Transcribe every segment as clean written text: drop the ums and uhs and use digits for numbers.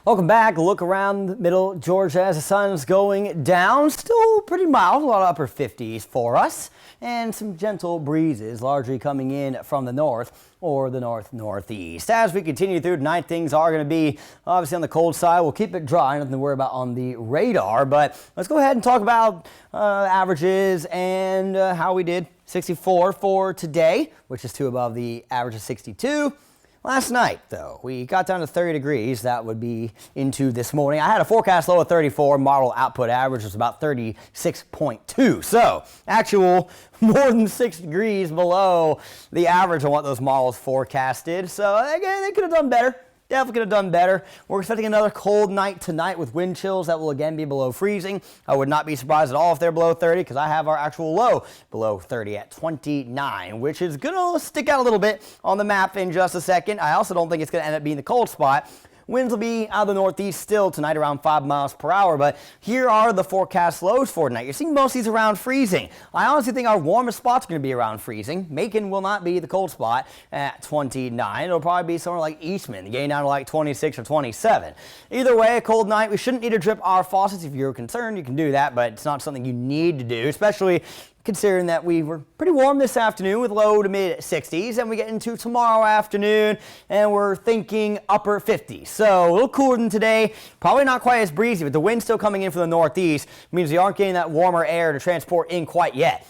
Welcome back. Look around middle Georgia as the sun's going down. Still pretty mild, a lot of upper 50s for us, and some gentle breezes largely coming in from the north or the northeast. As we continue through tonight, things are going to be obviously on the cold side. We'll keep it dry, nothing to worry about on the radar, but let's go ahead and talk about averages and how we did. 64 for today, which is 2 above the average of 62. Last night, though, we got down to 30 degrees. That would be into this morning. I had a forecast low of 34. Model output average was about 36.2. So, actual more than 6 degrees below the average on what those models forecasted. So, again, they could have done better. Definitely could have done better. We're expecting another cold night tonight with wind chills that will again be below freezing. I would not be surprised at all if they're below 30 because I have our actual low below 30 at 29, which is going to stick out a little bit on the map in just a second. I also don't think it's going to end up being the cold spot. Winds will be out of the northeast still tonight around 5 miles per hour, but here are the forecast lows for tonight. You're seeing most of these around freezing. I honestly think our warmest spots are going to be around freezing. Macon will not be the cold spot at 29. It'll probably be somewhere like Eastman, getting down to like 26 or 27. Either way, a cold night. We shouldn't need to drip our faucets. If you're concerned, you can do that, but it's not something you need to do, especially considering that we were pretty warm this afternoon with low to mid 60s, and we get into tomorrow afternoon and we're thinking upper 50s. So a little cooler than today, probably not quite as breezy, but the wind still coming in from the northeast means we aren't getting that warmer air to transport in quite yet.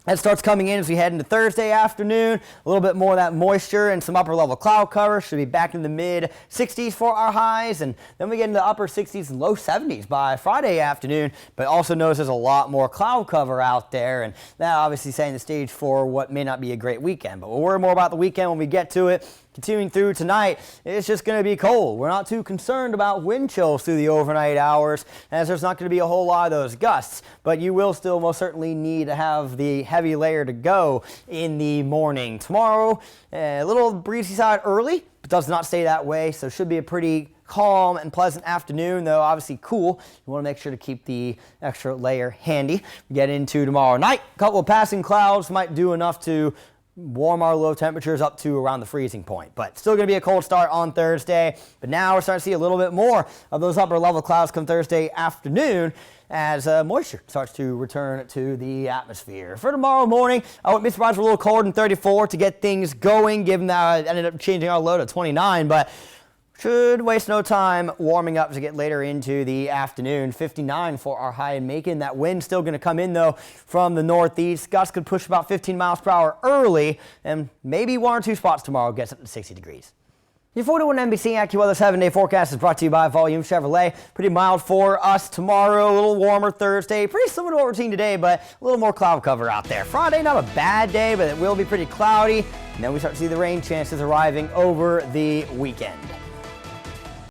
That starts coming in as we head into Thursday afternoon. A little bit more of that moisture and some upper level cloud cover. Should be back in the mid 60s for our highs. And then we get into upper 60s and low 70s by Friday afternoon. But also notice there's a lot more cloud cover out there. And that obviously setting the stage for what may not be a great weekend. But we'll worry more about the weekend when we get to it. Continuing through tonight, it's just going to be cold. We're not too concerned about wind chills through the overnight hours, as there's not going to be a whole lot of those gusts. But you will still most certainly need to have the heavy layer to go in the morning. Tomorrow, a little breezy side early, but does not stay that way, so should be a pretty calm and pleasant afternoon, though obviously cool. You want to make sure to keep the extra layer handy. We get into tomorrow night. A couple of passing clouds might do enough to warm our low temperatures up to around the freezing point, but still going to be a cold start on Thursday. But now we're starting to see a little bit more of those upper level clouds come Thursday afternoon as moisture starts to return to the atmosphere. For tomorrow morning, I wouldn't be surprised for a little colder than 34 to get things going, given that I ended up changing our low to 29, but should waste no time warming up to get later into the afternoon. 59 for our high in Macon. That wind still going to come in, though, from the northeast. Gusts could push about 15 miles per hour early, and maybe 1 or 2 spots tomorrow gets up to 60 degrees. Your 41 NBC AccuWeather 7-day forecast is brought to you by Volume Chevrolet. Pretty mild for us tomorrow, a little warmer Thursday. Pretty similar to what we're seeing today, but a little more cloud cover out there. Friday, not a bad day, but it will be pretty cloudy. And then we start to see the rain chances arriving over the weekend.